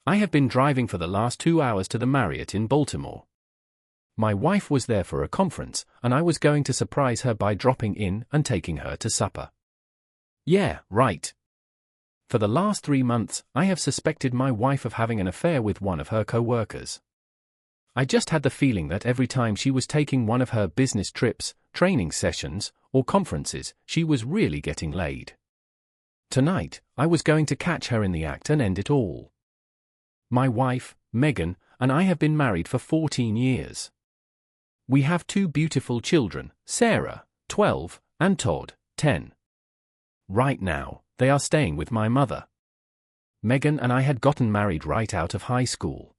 I have been driving for the last 2 hours to the Marriott in Baltimore. My wife was there for a conference, and I was going to surprise her by dropping in and taking her to supper. Yeah, right. For the last 3 months, I have suspected my wife of having an affair with one of her co-workers. I just had the feeling that every time she was taking one of her business trips, training sessions, or conferences, she was really getting laid. Tonight, I was going to catch her in the act and end it all. My wife, Megan, and I have been married for 14 years. We have 2 beautiful children, Sarah, 12, and Todd, 10. Right now, they are staying with my mother. Megan and I had gotten married right out of high school.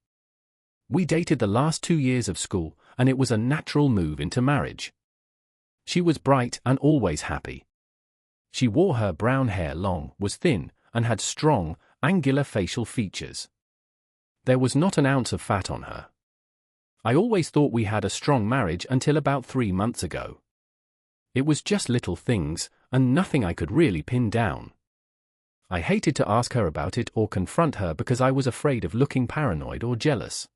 We dated the last 2 years of school, and it was a natural move into marriage. She was bright and always happy. She wore her brown hair long, was thin, and had strong, angular facial features. There was not an ounce of fat on her. I always thought we had a strong marriage until about 3 months ago. It was just little things, and nothing I could really pin down. I hated to ask her about it or confront her because I was afraid of looking paranoid or jealous.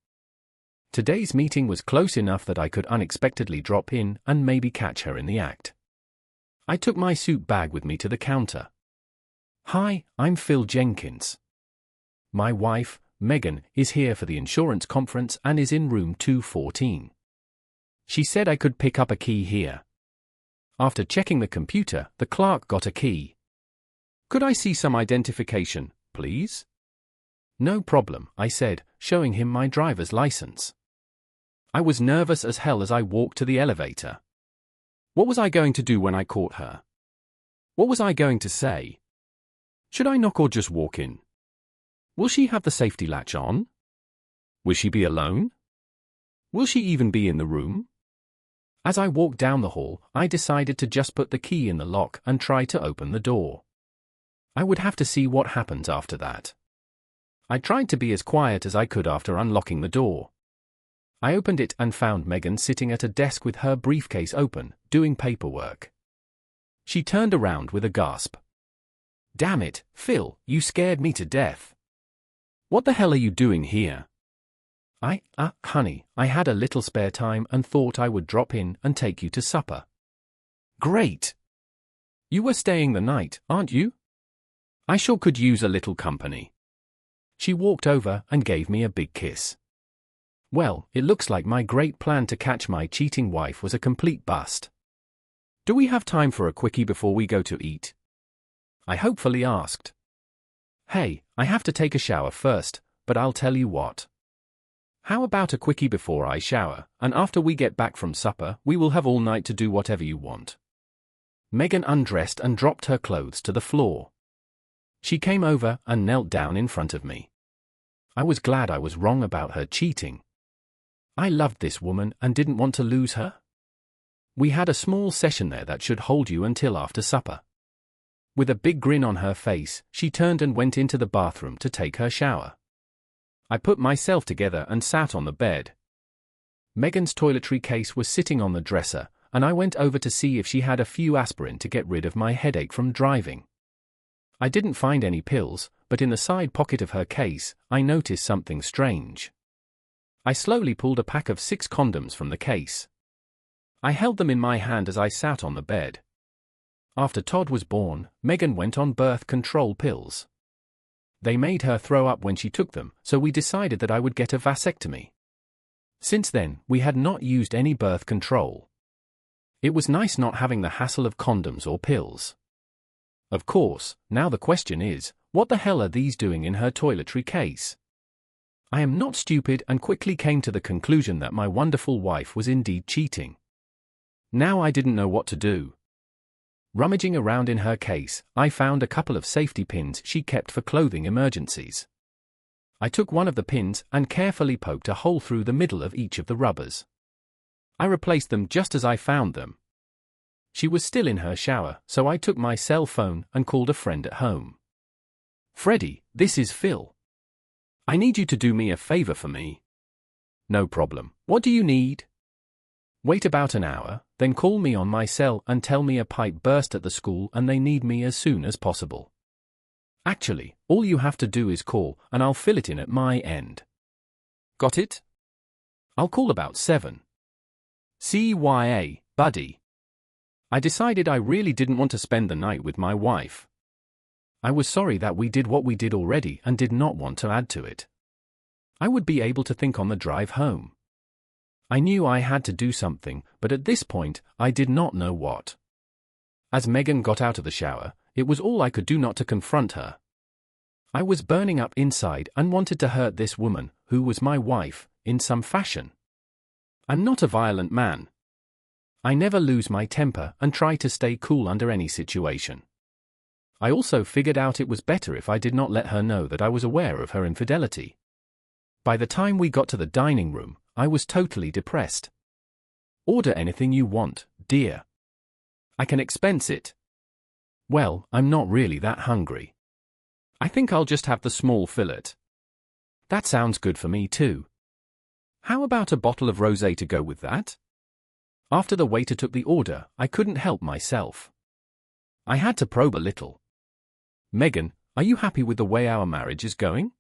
Today's meeting was close enough that I could unexpectedly drop in and maybe catch her in the act. I took my suit bag with me to the counter. Hi, I'm Phil Jenkins. My wife, Megan, is here for the insurance conference and is in room 214. She said I could pick up a key here. After checking the computer, the clerk got a key. Could I see some identification, please? No problem, I said, showing him my driver's license. I was nervous as hell as I walked to the elevator. What was I going to do when I caught her? What was I going to say? Should I knock or just walk in? Will she have the safety latch on? Will she be alone? Will she even be in the room? As I walked down the hall, I decided to just put the key in the lock and try to open the door. I would have to see what happens after that. I tried to be as quiet as I could after unlocking the door. I opened it and found Megan sitting at a desk with her briefcase open, doing paperwork. She turned around with a gasp. Damn it, Phil, you scared me to death. What the hell are you doing here? Honey, I had a little spare time and thought I would drop in and take you to supper. Great. You were staying the night, aren't you? I sure could use a little company. She walked over and gave me a big kiss. Well, it looks like my great plan to catch my cheating wife was a complete bust. Do we have time for a quickie before we go to eat? I hopefully asked. Hey, I have to take a shower first, but I'll tell you what. How about a quickie before I shower, and after we get back from supper, we will have all night to do whatever you want. Megan undressed and dropped her clothes to the floor. She came over and knelt down in front of me. I was glad I was wrong about her cheating. I loved this woman and didn't want to lose her. We had a small session there that should hold you until after supper. With a big grin on her face, she turned and went into the bathroom to take her shower. I put myself together and sat on the bed. Megan's toiletry case was sitting on the dresser, and I went over to see if she had a few aspirin to get rid of my headache from driving. I didn't find any pills, but in the side pocket of her case, I noticed something strange. I slowly pulled a pack of 6 condoms from the case. I held them in my hand as I sat on the bed. After Todd was born, Megan went on birth control pills. They made her throw up when she took them, so we decided that I would get a vasectomy. Since then, we had not used any birth control. It was nice not having the hassle of condoms or pills. Of course, now the question is, what the hell are these doing in her toiletry case? I am not stupid and quickly came to the conclusion that my wonderful wife was indeed cheating. Now I didn't know what to do. Rummaging around in her case, I found a couple of safety pins she kept for clothing emergencies. I took one of the pins and carefully poked a hole through the middle of each of the rubbers. I replaced them just as I found them. She was still in her shower, so I took my cell phone and called a friend at home. Freddie, this is Phil. I need you to do me a favor for me. No problem. What do you need? Wait about an hour, then call me on my cell and tell me a pipe burst at the school and they need me as soon as possible. Actually, all you have to do is call, and I'll fill it in at my end. Got it? I'll call about 7. CYA, buddy. I decided I really didn't want to spend the night with my wife. I was sorry that we did what we did already and did not want to add to it. I would be able to think on the drive home. I knew I had to do something, but at this point, I did not know what. As Megan got out of the shower, it was all I could do not to confront her. I was burning up inside and wanted to hurt this woman, who was my wife, in some fashion. I'm not a violent man. I never lose my temper and try to stay cool under any situation. I also figured out it was better if I did not let her know that I was aware of her infidelity. By the time we got to the dining room, I was totally depressed. Order anything you want, dear. I can expense it. Well, I'm not really that hungry. I think I'll just have the small fillet. That sounds good for me too. How about a bottle of rosé to go with that? After the waiter took the order, I couldn't help myself. I had to probe a little. Megan, are you happy with the way our marriage is going?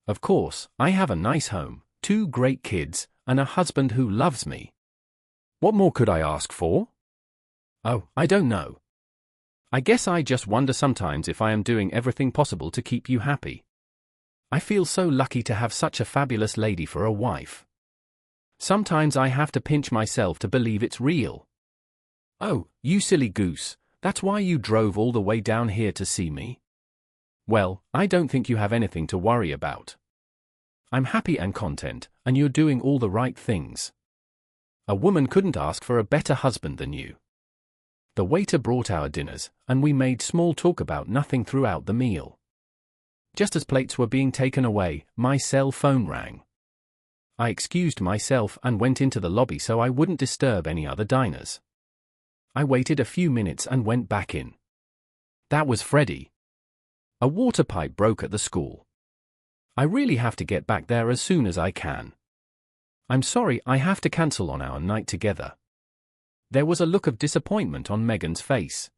Of course, I have a nice home, 2 great kids, and a husband who loves me. What more could I ask for? Oh, I don't know. I guess I just wonder sometimes if I am doing everything possible to keep you happy. I feel so lucky to have such a fabulous lady for a wife. Sometimes I have to pinch myself to believe it's real. Oh, you silly goose, that's why you drove all the way down here to see me? Well, I don't think you have anything to worry about. I'm happy and content, and you're doing all the right things. A woman couldn't ask for a better husband than you. The waiter brought our dinners, and we made small talk about nothing throughout the meal. Just as plates were being taken away, my cell phone rang. I excused myself and went into the lobby so I wouldn't disturb any other diners. I waited a few minutes and went back in. That was Freddie. A water pipe broke at the school. I really have to get back there as soon as I can. I'm sorry I have to cancel on our night together. There was a look of disappointment on Megan's face.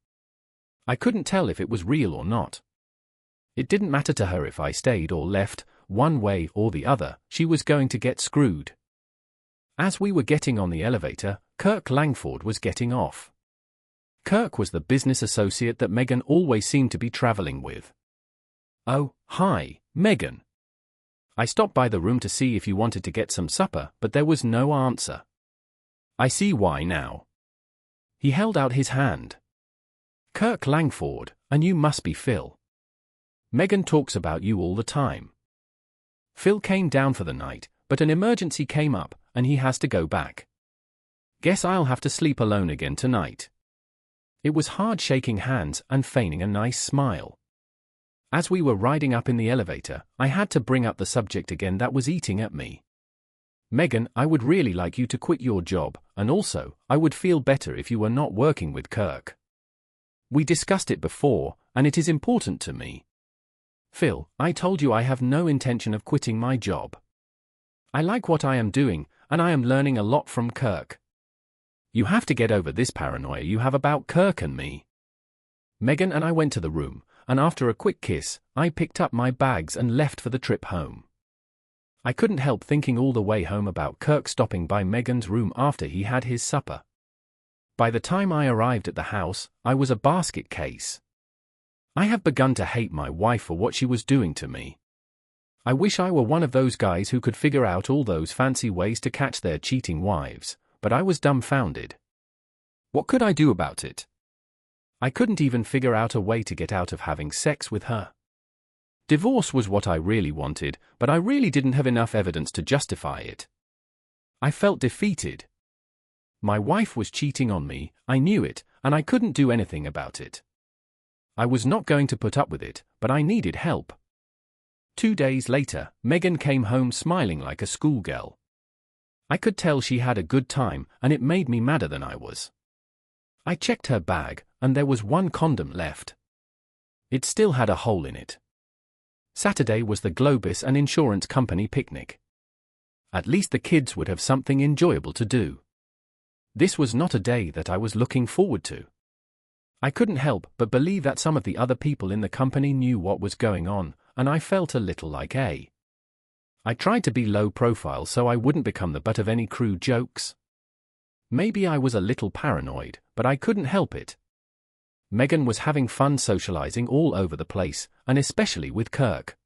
I couldn't tell if it was real or not. It didn't matter to her if I stayed or left, one way or the other, she was going to get screwed. As we were getting on the elevator, Kirk Langford was getting off. Kirk was the business associate that Megan always seemed to be traveling with. Oh, hi, Megan. I stopped by the room to see if you wanted to get some supper, but there was no answer. I see why now. He held out his hand. Kirk Langford, and you must be Phil. Megan talks about you all the time. Phil came down for the night, but an emergency came up, and he has to go back. Guess I'll have to sleep alone again tonight. It was hard shaking hands and feigning a nice smile. As we were riding up in the elevator, I had to bring up the subject again that was eating at me. Megan, I would really like you to quit your job, and also, I would feel better if you were not working with Kirk. We discussed it before, and it is important to me. Phil, I told you I have no intention of quitting my job. I like what I am doing, and I am learning a lot from Kirk. You have to get over this paranoia you have about Kirk and me. Megan and I went to the room, and after a quick kiss, I picked up my bags and left for the trip home. I couldn't help thinking all the way home about Kirk stopping by Megan's room after he had his supper. By the time I arrived at the house, I was a basket case. I have begun to hate my wife for what she was doing to me. I wish I were one of those guys who could figure out all those fancy ways to catch their cheating wives, but I was dumbfounded. What could I do about it? I couldn't even figure out a way to get out of having sex with her. Divorce was what I really wanted, but I really didn't have enough evidence to justify it. I felt defeated. My wife was cheating on me, I knew it, and I couldn't do anything about it. I was not going to put up with it, but I needed help. 2 days later, Megan came home smiling like a schoolgirl. I could tell she had a good time, and it made me madder than I was. I checked her bag, and there was one condom left. It still had a hole in it. Saturday was the Globus and insurance company picnic. At least the kids would have something enjoyable to do. This was not a day that I was looking forward to. I couldn't help but believe that some of the other people in the company knew what was going on, and I felt a little like I tried to be low profile so I wouldn't become the butt of any crude jokes. Maybe I was a little paranoid, but I couldn't help it. Meghan was having fun socializing all over the place, and especially with Kirk.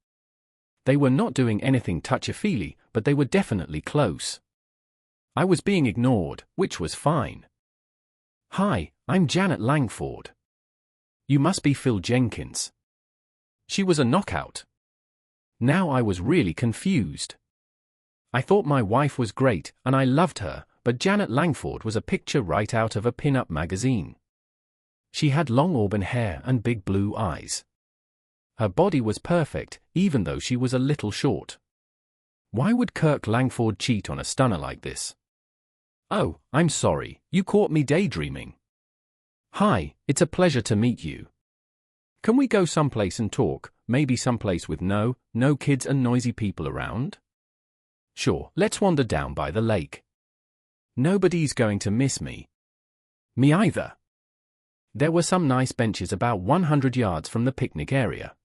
They were not doing anything touchy-feely, but they were definitely close. I was being ignored, which was fine. "Hi, I'm Janet Langford. You must be Phil Jenkins." She was a knockout. Now I was really confused. I thought my wife was great, and I loved her, but Janet Langford was a picture right out of a pin-up magazine. She had long auburn hair and big blue eyes. Her body was perfect, even though she was a little short. Why would Kirk Langford cheat on a stunner like this? "Oh, I'm sorry, you caught me daydreaming. Hi, it's a pleasure to meet you. Can we go someplace and talk, maybe someplace with no kids and noisy people around?" "Sure, let's wander down by the lake. Nobody's going to miss me." "Me either." There were some nice benches about 100 yards from the picnic area.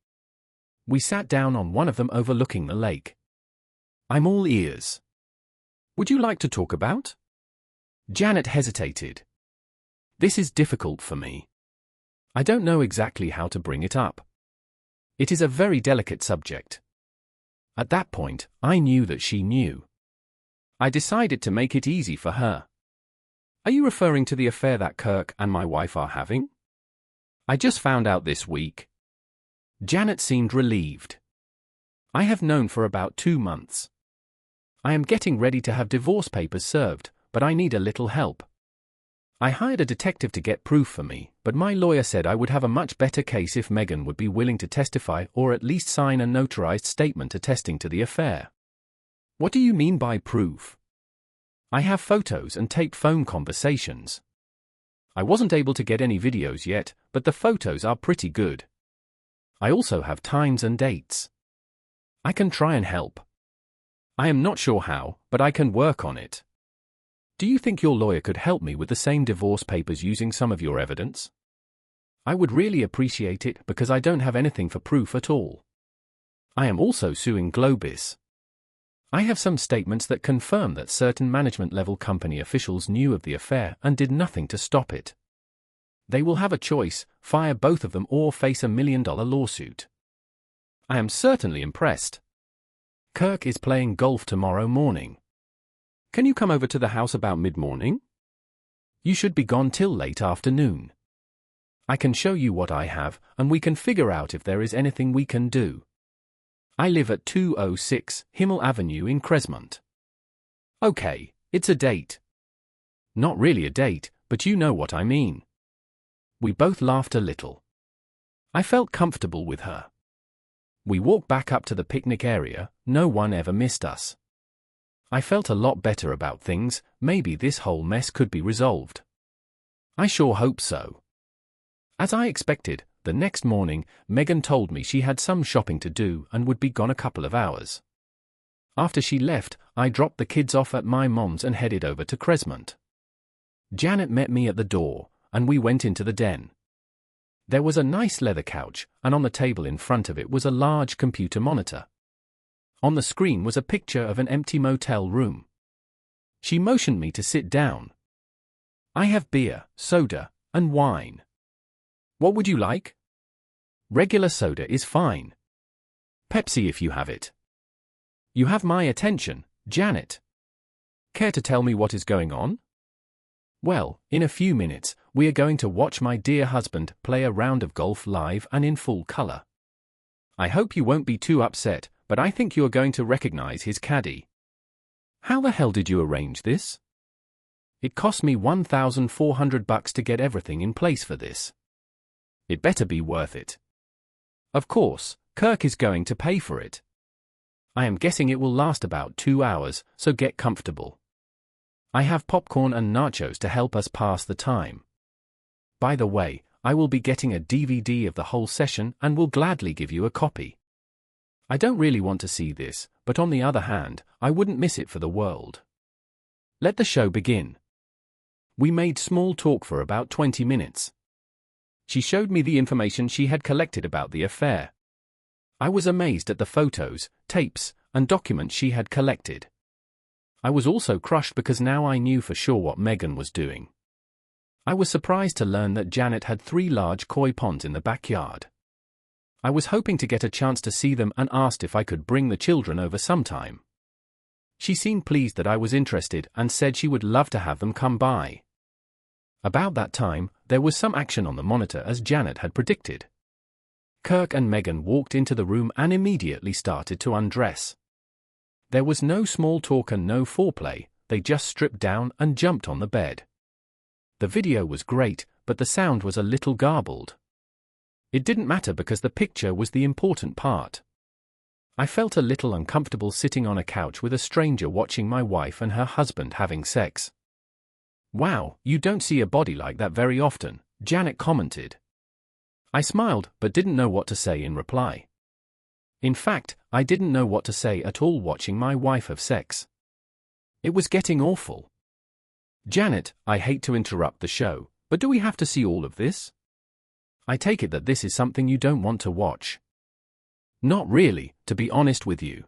We sat down on one of them overlooking the lake. "I'm all ears. Would you like to talk about?" Janet hesitated. "This is difficult for me. I don't know exactly how to bring it up. It is a very delicate subject." At that point, I knew that she knew. I decided to make it easy for her. "Are you referring to the affair that Kirk and my wife are having?" "I just found out this week." Janet seemed relieved. "I have known for about 2 months. I am getting ready to have divorce papers served, but I need a little help. I hired a detective to get proof for me, but my lawyer said I would have a much better case if Meghan would be willing to testify or at least sign a notarized statement attesting to the affair." "What do you mean by proof?" "I have photos and taped phone conversations. I wasn't able to get any videos yet, but the photos are pretty good. I also have times and dates. I can try and help. I am not sure how, but I can work on it. Do you think your lawyer could help me with the same divorce papers using some of your evidence? I would really appreciate it because I don't have anything for proof at all. I am also suing Globis. I have some statements that confirm that certain management-level company officials knew of the affair and did nothing to stop it. They will have a choice, fire both of them or face a $1 million lawsuit. I am certainly impressed. Kirk is playing golf tomorrow morning. Can you come over to the house about mid-morning? You should be gone till late afternoon. I can show you what I have, and we can figure out if there is anything we can do. I live at 206 Himmel Avenue in Cresmont." "Okay, it's a date." "Not really a date, but you know what I mean." We both laughed a little. I felt comfortable with her. We walked back up to the picnic area. No one ever missed us. I felt a lot better about things. Maybe this whole mess could be resolved. I sure hope so. As I expected, the next morning, Meghan told me she had some shopping to do and would be gone a couple of hours. After she left, I dropped the kids off at my mom's and headed over to Cresmont. Janet met me at the door, and we went into the den. There was a nice leather couch, and on the table in front of it was a large computer monitor. On the screen was a picture of an empty motel room. She motioned me to sit down. "I have beer, soda, and wine. What would you like?" "Regular soda is fine. Pepsi if you have it." "You have my attention, Janet. Care to tell me what is going on?" "Well, in a few minutes, we are going to watch my dear husband play a round of golf live and in full color. I hope you won't be too upset, but I think you are going to recognize his caddy." "How the hell did you arrange this?" "It cost me $1,400 to get everything in place for this. It better be worth it." "Of course, Kirk is going to pay for it. I am guessing it will last about 2 hours, so get comfortable. I have popcorn and nachos to help us pass the time. By the way, I will be getting a DVD of the whole session and will gladly give you a copy. I don't really want to see this, but on the other hand, I wouldn't miss it for the world. Let the show begin." We made small talk for about 20 minutes. She showed me the information she had collected about the affair. I was amazed at the photos, tapes, and documents she had collected. I was also crushed because now I knew for sure what Megan was doing. I was surprised to learn that Janet had 3 large koi ponds in the backyard. I was hoping to get a chance to see them and asked if I could bring the children over sometime. She seemed pleased that I was interested and said she would love to have them come by. About that time, there was some action on the monitor as Janet had predicted. Kirk and Megan walked into the room and immediately started to undress. There was no small talk and no foreplay, they just stripped down and jumped on the bed. The video was great, but the sound was a little garbled. It didn't matter because the picture was the important part. I felt a little uncomfortable sitting on a couch with a stranger watching my wife and her husband having sex. "Wow, you don't see a body like that very often," Janet commented. I smiled, but didn't know what to say in reply. In fact, I didn't know what to say at all watching my wife have sex. It was getting awful. "Janet, I hate to interrupt the show, but do we have to see all of this? I take it that this is something you don't want to watch." "Not really, to be honest with you.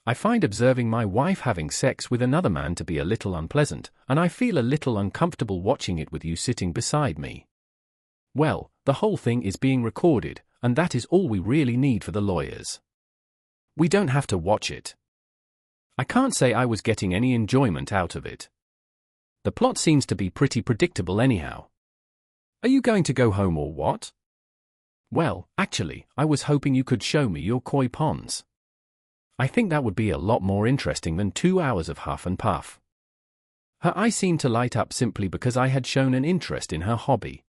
I find observing my wife having sex with another man to be a little unpleasant, and I feel a little uncomfortable watching it with you sitting beside me. Well, the whole thing is being recorded, and that is all we really need for the lawyers. We don't have to watch it." I can't say I was getting any enjoyment out of it. The plot seems to be pretty predictable anyhow. "Are you going to go home or what?" "Well, actually, I was hoping you could show me your koi ponds. I think that would be a lot more interesting than 2 hours of huff and puff." Her eyes seemed to light up simply because I had shown an interest in her hobby.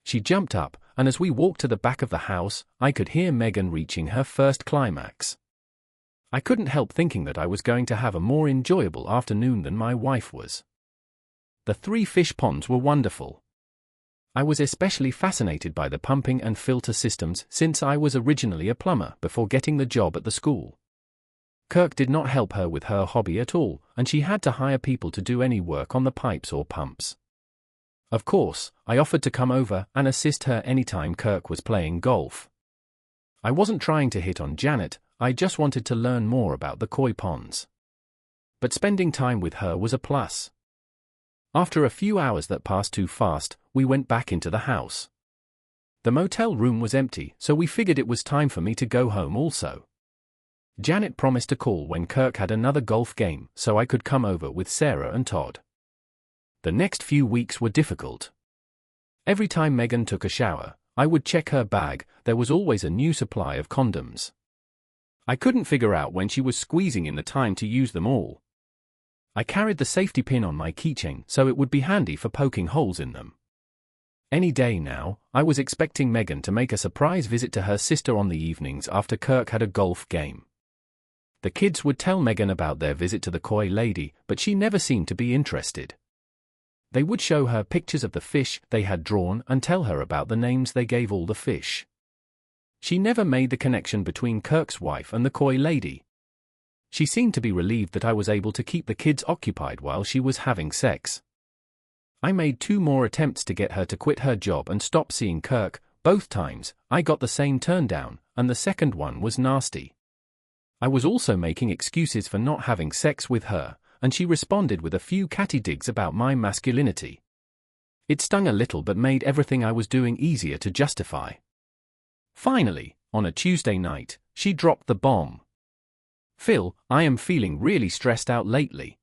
She jumped up, and as we walked to the back of the house, I could hear Megan reaching her first climax. I couldn't help thinking that I was going to have a more enjoyable afternoon than my wife was. The 3 fish ponds were wonderful. I was especially fascinated by the pumping and filter systems since I was originally a plumber before getting the job at the school. Kirk did not help her with her hobby at all, and she had to hire people to do any work on the pipes or pumps. Of course, I offered to come over and assist her anytime Kirk was playing golf. I wasn't trying to hit on Janet, I just wanted to learn more about the koi ponds. But spending time with her was a plus. After a few hours that passed too fast, we went back into the house. The motel room was empty, so we figured it was time for me to go home also. Janet promised to call when Kirk had another golf game so I could come over with Sarah and Todd. The next few weeks were difficult. Every time Megan took a shower, I would check her bag, there was always a new supply of condoms. I couldn't figure out when she was squeezing in the time to use them all. I carried the safety pin on my keychain so it would be handy for poking holes in them. Any day now, I was expecting Megan to make a surprise visit to her sister on the evenings after Kirk had a golf game. The kids would tell Megan about their visit to the koi lady, but she never seemed to be interested. They would show her pictures of the fish they had drawn and tell her about the names they gave all the fish. She never made the connection between Kirk's wife and the koi lady. She seemed to be relieved that I was able to keep the kids occupied while she was having sex. I made 2 more attempts to get her to quit her job and stop seeing Kirk. Both times, I got the same turn down, and the second one was nasty. I was also making excuses for not having sex with her, and she responded with a few catty digs about my masculinity. It stung a little but made everything I was doing easier to justify. Finally, on a Tuesday night, she dropped the bomb. "Phil, I am feeling really stressed out lately.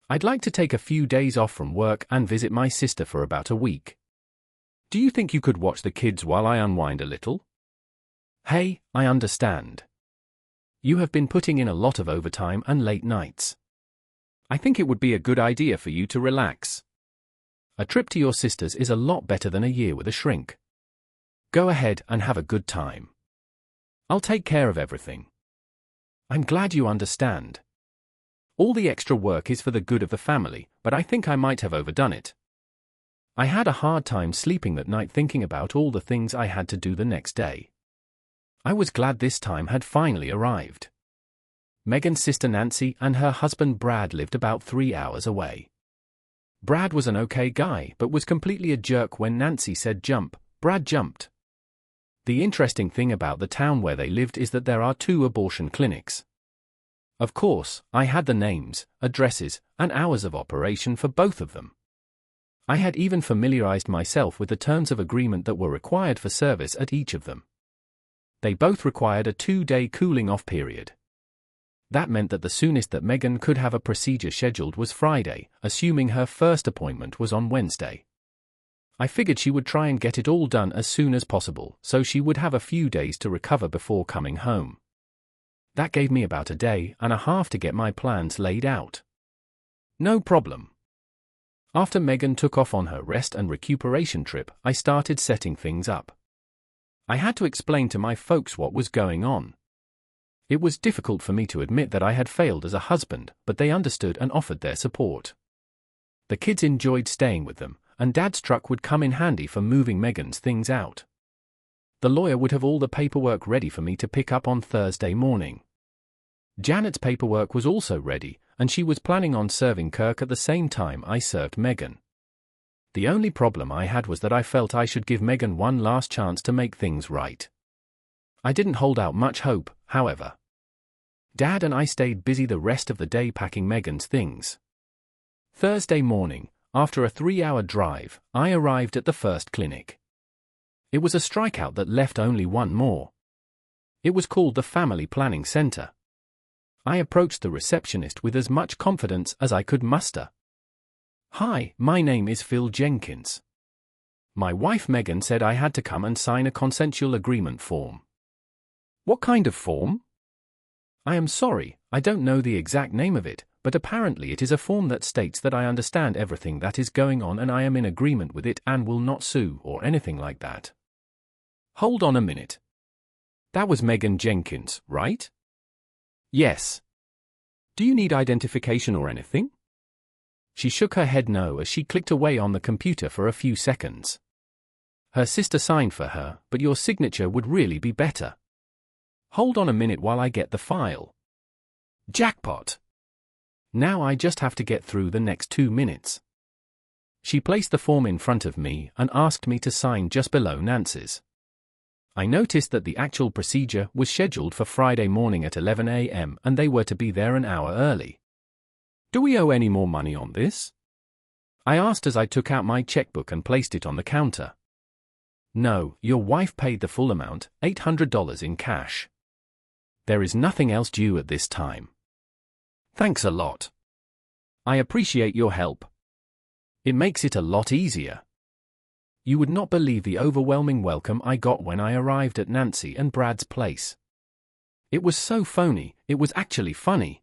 I'd like to take a few days off from work and visit my sister for about a week. Do you think you could watch the kids while I unwind a little?" "Hey, I understand. You have been putting in a lot of overtime and late nights. I think it would be a good idea for you to relax. A trip to your sister's is a lot better than a year with a shrink. Go ahead and have a good time. I'll take care of everything. I'm glad you understand. All the extra work is for the good of the family, but I think I might have overdone it. I had a hard time sleeping that night thinking about all the things I had to do the next day. I was glad this time had finally arrived. Megan's sister Nancy and her husband Brad lived about 3 hours away. Brad was an okay guy but was completely a jerk when Nancy said jump, Brad jumped. The interesting thing about the town where they lived is that there are 2 abortion clinics. Of course, I had the names, addresses, and hours of operation for both of them. I had even familiarized myself with the terms of agreement that were required for service at each of them. They both required a 2-day cooling-off period. That meant that the soonest that Megan could have a procedure scheduled was Friday, assuming her first appointment was on Wednesday. I figured she would try and get it all done as soon as possible, so she would have a few days to recover before coming home. That gave me about a day and a half to get my plans laid out. No problem. After Megan took off on her rest and recuperation trip, I started setting things up. I had to explain to my folks what was going on. It was difficult for me to admit that I had failed as a husband, but they understood and offered their support. The kids enjoyed staying with them, and Dad's truck would come in handy for moving Megan's things out. The lawyer would have all the paperwork ready for me to pick up on Thursday morning. Janet's paperwork was also ready, and she was planning on serving Kirk at the same time I served Megan. The only problem I had was that I felt I should give Megan one last chance to make things right. I didn't hold out much hope, however. Dad and I stayed busy the rest of the day packing Megan's things. Thursday morning, after a 3-hour drive, I arrived at the first clinic. It was a strikeout that left only one more. It was called the Family Planning Center. I approached the receptionist with as much confidence as I could muster. "Hi, my name is Phil Jenkins. My wife Megan said I had to come and sign a consensual agreement form." "What kind of form?" "I am sorry, I don't know the exact name of it, but apparently it is a form that states that I understand everything that is going on and I am in agreement with it and will not sue or anything like that." "Hold on a minute. That was Megan Jenkins, right?" "Yes." "Do you need identification or anything?" She shook her head no as she clicked away on the computer for a few seconds. "Her sister signed for her, but your signature would really be better." "Hold on a minute while I get the file." Jackpot! Now I just have to get through the next 2 minutes. She placed the form in front of me and asked me to sign just below Nancy's. I noticed that the actual procedure was scheduled for Friday morning at 11 a.m. and they were to be there an hour early. "Do we owe any more money on this?" I asked as I took out my checkbook and placed it on the counter. "No, your wife paid the full amount, $800 in cash. There is nothing else due at this time." "Thanks a lot. I appreciate your help. It makes it a lot easier." You would not believe the overwhelming welcome I got when I arrived at Nancy and Brad's place. It was so phony, it was actually funny.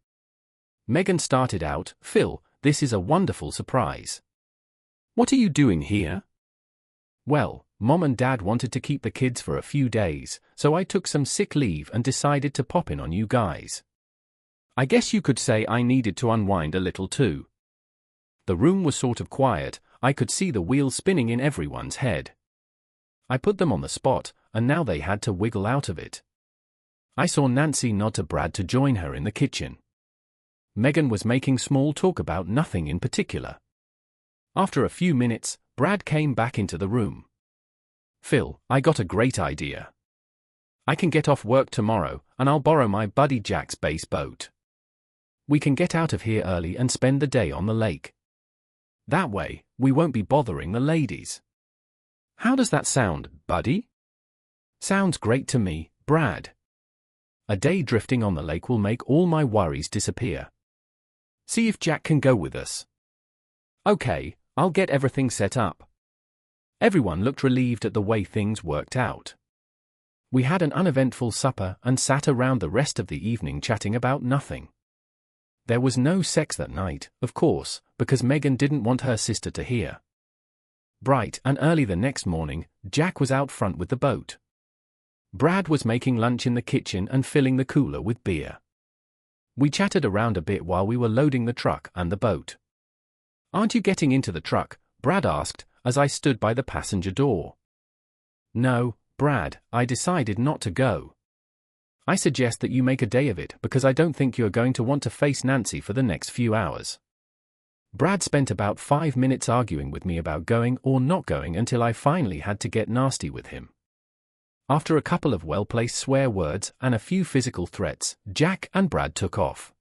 Megan started out, "Phil, this is a wonderful surprise." "What are you doing here?" "Well, Mom and Dad wanted to keep the kids for a few days, so I took some sick leave and decided to pop in on you guys. I guess you could say I needed to unwind a little too." The room was sort of quiet. I could see the wheels spinning in everyone's head. I put them on the spot, and now they had to wiggle out of it. I saw Nancy nod to Brad to join her in the kitchen. Megan was making small talk about nothing in particular. After a few minutes, Brad came back into the room. "Phil, I got a great idea. I can get off work tomorrow, and I'll borrow my buddy Jack's bass boat. We can get out of here early and spend the day on the lake. That way, we won't be bothering the ladies." "How does that sound, buddy?" "Sounds great to me, Brad. A day drifting on the lake will make all my worries disappear. See if Jack can go with us." "Okay, I'll get everything set up." Everyone looked relieved at the way things worked out. We had an uneventful supper and sat around the rest of the evening chatting about nothing. There was no sex that night, of course, because Megan didn't want her sister to hear. Bright and early the next morning, Jack was out front with the boat. Brad was making lunch in the kitchen and filling the cooler with beer. We chatted around a bit while we were loading the truck and the boat. "Aren't you getting into the truck?" Brad asked, as I stood by the passenger door. "No, Brad, I decided not to go. I suggest that you make a day of it because I don't think you are going to want to face Nancy for the next few hours." Brad spent about 5 minutes arguing with me about going or not going until I finally had to get nasty with him. After a couple of well-placed swear words and a few physical threats, Jack and Brad took off.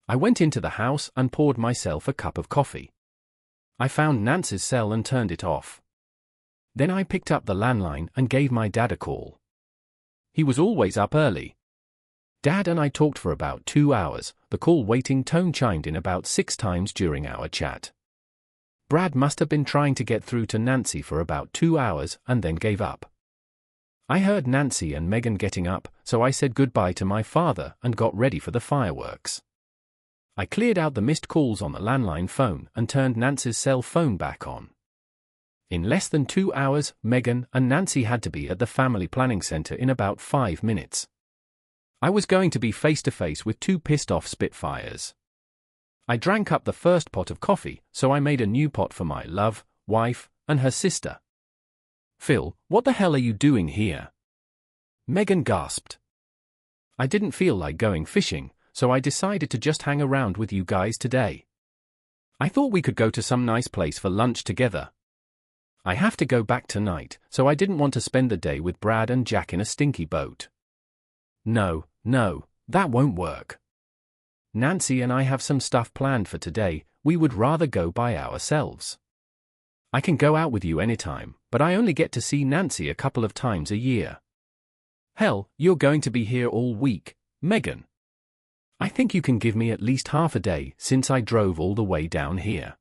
I went into the house and poured myself a cup of coffee. I found Nancy's cell and turned it off. Then I picked up the landline and gave my dad a call. He was always up early. Dad and I talked for about 2 hours. The call waiting tone chimed in about 6 times during our chat. Brad must have been trying to get through to Nancy for about 2 hours and then gave up. I heard Nancy and Megan getting up, so I said goodbye to my father and got ready for the fireworks. I cleared out the missed calls on the landline phone and turned Nancy's cell phone back on. In less than 2 hours, Megan and Nancy had to be at the family planning center in about 5 minutes. I was going to be face-to-face with 2 pissed-off Spitfires. I drank up the first pot of coffee, so I made a new pot for my love, wife, and her sister. "Phil, what the hell are you doing here?" Megan gasped. "I didn't feel like going fishing, so I decided to just hang around with you guys today. I thought we could go to some nice place for lunch together. I have to go back tonight, so I didn't want to spend the day with Brad and Jack in a stinky boat." No, that won't work. Nancy and I have some stuff planned for today. We would rather go by ourselves. I can go out with you anytime, but I only get to see Nancy a couple of times a year. Hell, you're going to be here all week, Megan. I think you can give me at least half a day since I drove all the way down here.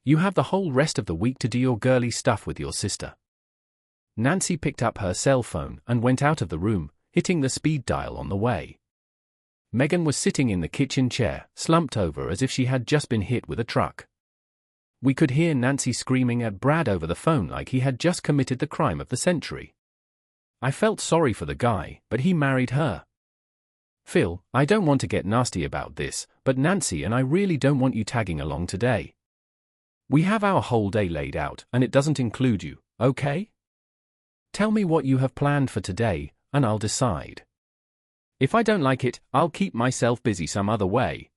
You have the whole rest of the week to do your girly stuff with your sister. Nancy picked up her cell phone and went out of the room, hitting the speed dial on the way. Megan was sitting in the kitchen chair, slumped over as if she had just been hit with a truck. We could hear Nancy screaming at Brad over the phone like he had just committed the crime of the century. I felt sorry for the guy, but he married her. "Phil, I don't want to get nasty about this, but Nancy and I really don't want you tagging along today. We have our whole day laid out, and it doesn't include you, okay? Tell me what you have planned for today, and I'll decide. If I don't like it, I'll keep myself busy some other way.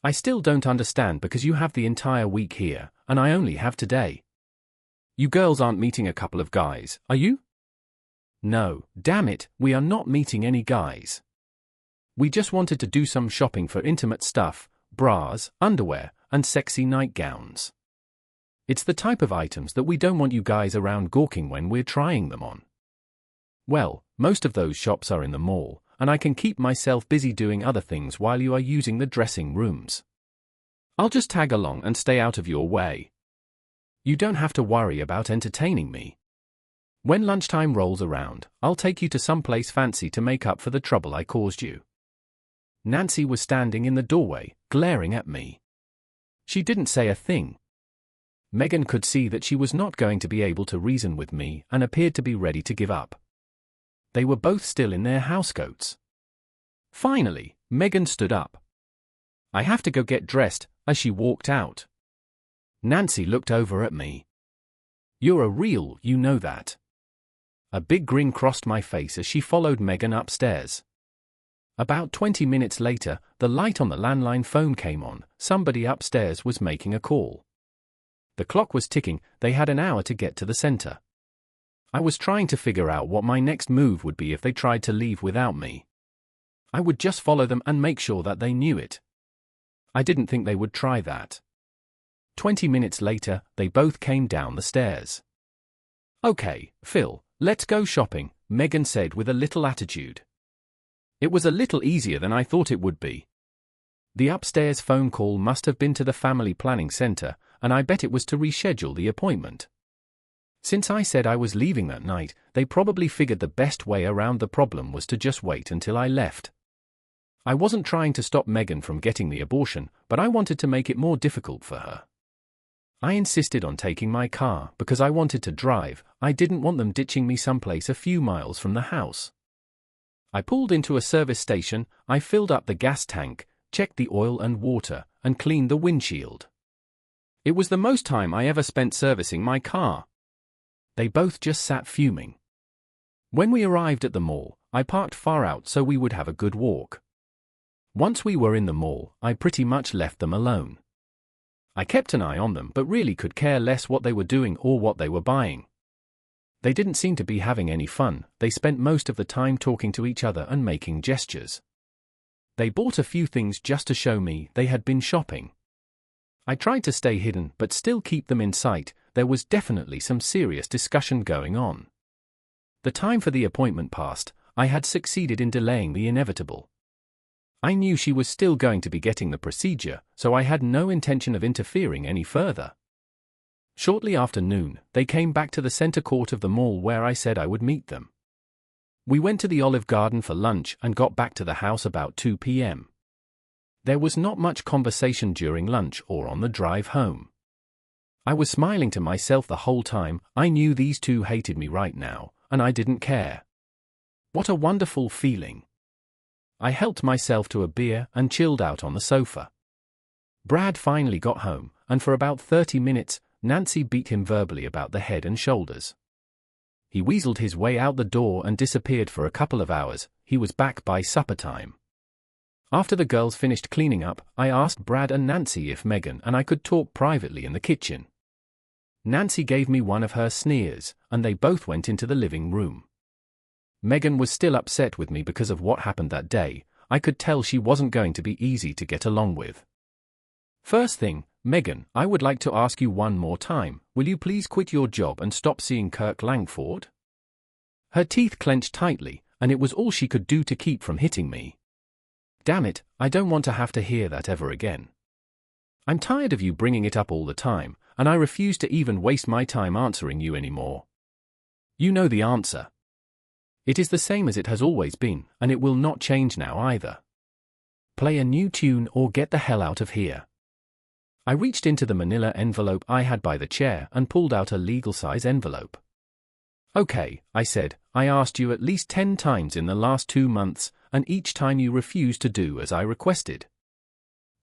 I still don't understand because you have the entire week here, and I only have today. You girls aren't meeting a couple of guys, are you?" "No, damn it, we are not meeting any guys. We just wanted to do some shopping for intimate stuff, bras, underwear, and sexy nightgowns. It's the type of items that we don't want you guys around gawking when we're trying them on. Well, most of those shops are in the mall, and I can keep myself busy doing other things while you are using the dressing rooms. I'll just tag along and stay out of your way. You don't have to worry about entertaining me. When lunchtime rolls around, I'll take you to some place fancy to make up for the trouble I caused you." Nancy was standing in the doorway, glaring at me. She didn't say a thing. Megan could see that she was not going to be able to reason with me and appeared to be ready to give up. They were both still in their housecoats. Finally, Megan stood up. "I have to go get dressed," as she walked out. Nancy looked over at me. "You're a real, you know that." A big grin crossed my face as she followed Megan upstairs. About 20 minutes later, the light on the landline phone came on. Somebody upstairs was making a call. The clock was ticking. They had an hour to get to the center. I was trying to figure out what my next move would be if they tried to leave without me. I would just follow them and make sure that they knew it. I didn't think they would try that. 20 minutes later, they both came down the stairs. "Okay, Phil, let's go shopping," Megan said with a little attitude. It was a little easier than I thought it would be. The upstairs phone call must have been to the family planning center, and I bet it was to reschedule the appointment. Since I said I was leaving that night, they probably figured the best way around the problem was to just wait until I left. I wasn't trying to stop Megan from getting the abortion, but I wanted to make it more difficult for her. I insisted on taking my car because I wanted to drive. I didn't want them ditching me someplace a few miles from the house. I pulled into a service station, I filled up the gas tank, checked the oil and water, and cleaned the windshield. It was the most time I ever spent servicing my car. They both just sat fuming. When we arrived at the mall, I parked far out so we would have a good walk. Once we were in the mall, I pretty much left them alone. I kept an eye on them but really could care less what they were doing or what they were buying. They didn't seem to be having any fun. They spent most of the time talking to each other and making gestures. They bought a few things just to show me they had been shopping. I tried to stay hidden but still keep them in sight. There was definitely some serious discussion going on. The time for the appointment passed. I had succeeded in delaying the inevitable. I knew she was still going to be getting the procedure, so I had no intention of interfering any further. Shortly after noon, they came back to the center court of the mall where I said I would meet them. We went to the Olive Garden for lunch and got back to the house about 2 p.m. There was not much conversation during lunch or on the drive home. I was smiling to myself the whole time. I knew these two hated me right now, and I didn't care. What a wonderful feeling. I helped myself to a beer and chilled out on the sofa. Brad finally got home, and for about 30 minutes, Nancy beat him verbally about the head and shoulders. He weaseled his way out the door and disappeared for a couple of hours. He was back by supper time. After the girls finished cleaning up, I asked Brad and Nancy if Megan and I could talk privately in the kitchen. Nancy gave me one of her sneers, and they both went into the living room. Megan was still upset with me because of what happened that day. I could tell she wasn't going to be easy to get along with. First thing, Megan, I would like to ask you one more time, will you please quit your job and stop seeing Kirk Langford? Her teeth clenched tightly, and it was all she could do to keep from hitting me. Damn it, I don't want to have to hear that ever again. I'm tired of you bringing it up all the time, and I refuse to even waste my time answering you anymore. You know the answer. It is the same as it has always been, and it will not change now either. Play a new tune or get the hell out of here. I reached into the manila envelope I had by the chair and pulled out a legal-size envelope. Okay, I said, I asked you at least 10 times in the last 2 months, and each time you refused to do as I requested.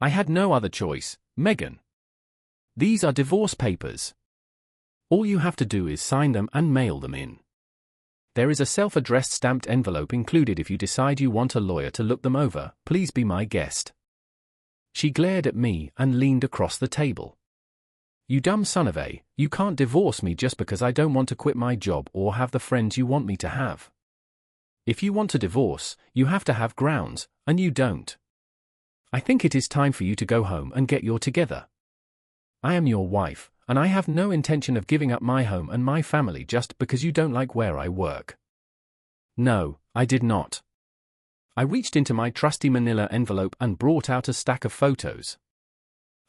I had no other choice, Megan. These are divorce papers. All you have to do is sign them and mail them in. There is a self-addressed stamped envelope included if you decide you want a lawyer to look them over. Please be my guest. She glared at me and leaned across the table. You dumb son of a, you can't divorce me just because I don't want to quit my job or have the friends you want me to have. If you want to divorce, you have to have grounds, and you don't. I think it is time for you to go home and get your together. I am your wife, and I have no intention of giving up my home and my family just because you don't like where I work. No, I did not. I reached into my trusty manila envelope and brought out a stack of photos.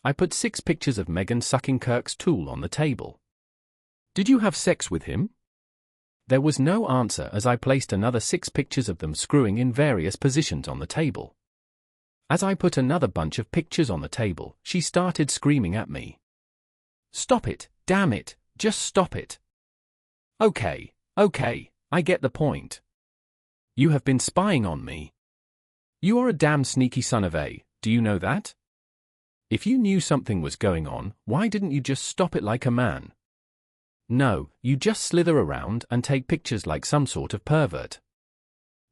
I put 6 pictures of Megan sucking Kirk's tool on the table. Did you have sex with him? There was no answer as I placed another 6 pictures of them screwing in various positions on the table. As I put another bunch of pictures on the table, she started screaming at me. Stop it, damn it, just stop it. Okay, I get the point. You have been spying on me. You are a damn sneaky son of a, do you know that? If you knew something was going on, why didn't you just stop it like a man? No, you just slither around and take pictures like some sort of pervert.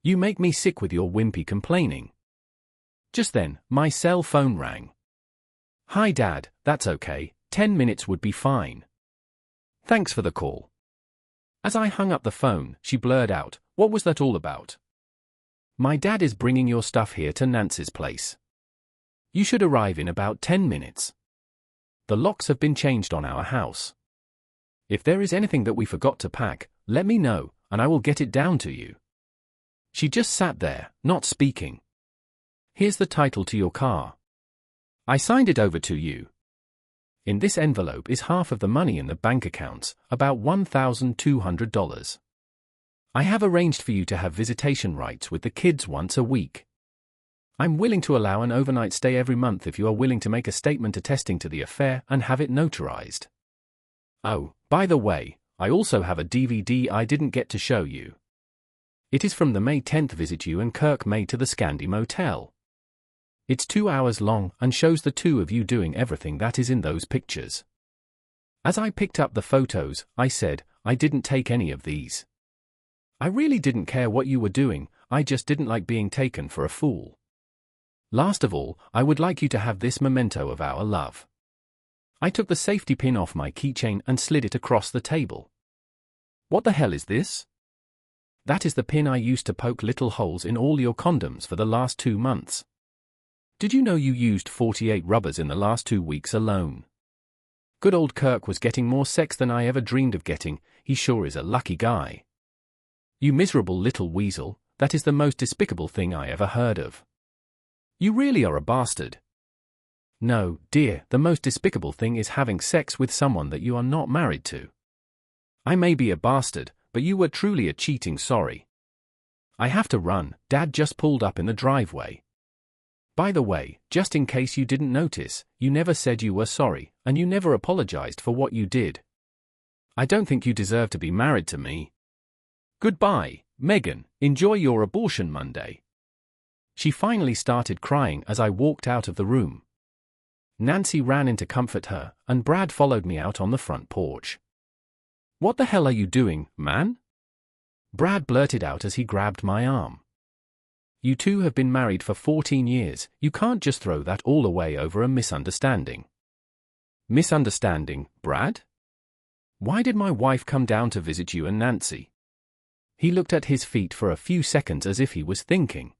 You make me sick with your wimpy complaining. Just then, my cell phone rang. Hi Dad, that's okay, 10 minutes would be fine. Thanks for the call. As I hung up the phone, she blurred out, what was that all about? My dad is bringing your stuff here to Nancy's place. You should arrive in about 10 minutes. The locks have been changed on our house. If there is anything that we forgot to pack, let me know, and I will get it down to you. She just sat there, not speaking. Here's the title to your car. I signed it over to you. In this envelope is half of the money in the bank accounts, about $1,200. I have arranged for you to have visitation rights with the kids once a week. I'm willing to allow an overnight stay every month if you are willing to make a statement attesting to the affair and have it notarized. Oh, by the way, I also have a DVD I didn't get to show you. It is from the May 10th visit you and Kirk made to the Scandi Motel. It's 2 hours long and shows the two of you doing everything that is in those pictures. As I picked up the photos, I said, I didn't take any of these. I really didn't care what you were doing, I just didn't like being taken for a fool. Last of all, I would like you to have this memento of our love. I took the safety pin off my keychain and slid it across the table. What the hell is this? That is the pin I used to poke little holes in all your condoms for the last 2 months. Did you know you used 48 rubbers in the last 2 weeks alone? Good old Kirk was getting more sex than I ever dreamed of getting. He sure is a lucky guy. You miserable little weasel, that is the most despicable thing I ever heard of. You really are a bastard. No, dear, the most despicable thing is having sex with someone that you are not married to. I may be a bastard, but you were truly a cheating sorry. I have to run, Dad just pulled up in the driveway. By the way, just in case you didn't notice, you never said you were sorry, and you never apologized for what you did. I don't think you deserve to be married to me. Goodbye, Megan, enjoy your abortion Monday. She finally started crying as I walked out of the room. Nancy ran in to comfort her, and Brad followed me out on the front porch. What the hell are you doing, man? Brad blurted out as he grabbed my arm. You two have been married for 14 years, you can't just throw that all away over a misunderstanding. Misunderstanding, Brad? Why did my wife come down to visit you and Nancy? He looked at his feet for a few seconds as if he was thinking.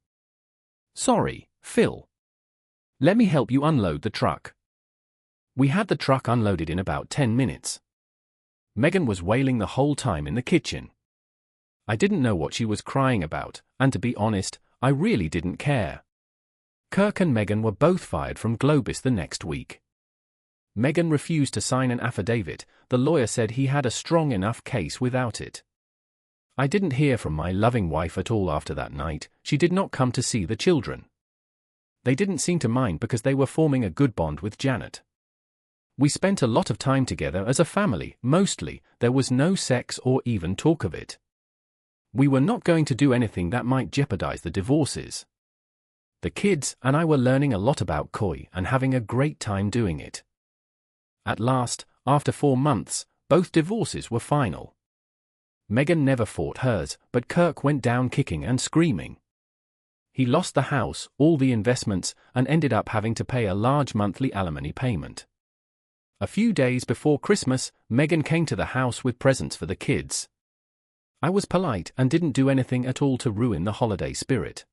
Sorry, Phil. Let me help you unload the truck. We had the truck unloaded in about 10 minutes. Megan was wailing the whole time in the kitchen. I didn't know what she was crying about, and to be honest, I really didn't care. Kirk and Megan were both fired from Globus the next week. Megan refused to sign an affidavit. The lawyer said he had a strong enough case without it. I didn't hear from my loving wife at all after that night. She did not come to see the children. They didn't seem to mind because they were forming a good bond with Janet. We spent a lot of time together as a family, mostly. There was no sex or even talk of it. We were not going to do anything that might jeopardize the divorces. The kids and I were learning a lot about Koi and having a great time doing it. At last, after 4 months, both divorces were final. Megan never fought hers, but Kirk went down kicking and screaming. He lost the house, all the investments, and ended up having to pay a large monthly alimony payment. A few days before Christmas, Megan came to the house with presents for the kids. I was polite and didn't do anything at all to ruin the holiday spirit.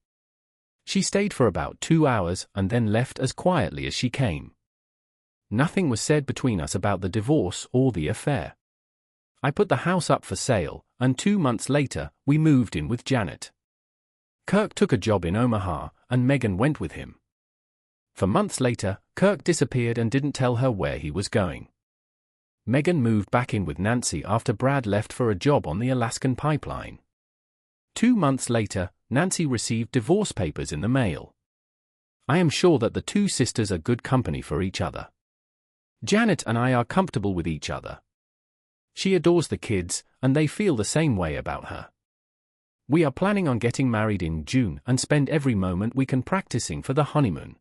She stayed for about 2 hours and then left as quietly as she came. Nothing was said between us about the divorce or the affair. I put the house up for sale, and 2 months later, we moved in with Janet. Kirk took a job in Omaha, and Megan went with him. For months later, Kirk disappeared and didn't tell her where he was going. Megan moved back in with Nancy after Brad left for a job on the Alaskan pipeline. 2 months later, Nancy received divorce papers in the mail. I am sure that the two sisters are good company for each other. Janet and I are comfortable with each other. She adores the kids, and they feel the same way about her. We are planning on getting married in June and spend every moment we can practicing for the honeymoon.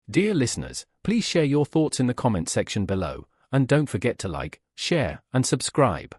Dear listeners, please share your thoughts in the comment section below, and don't forget to like, share, and subscribe.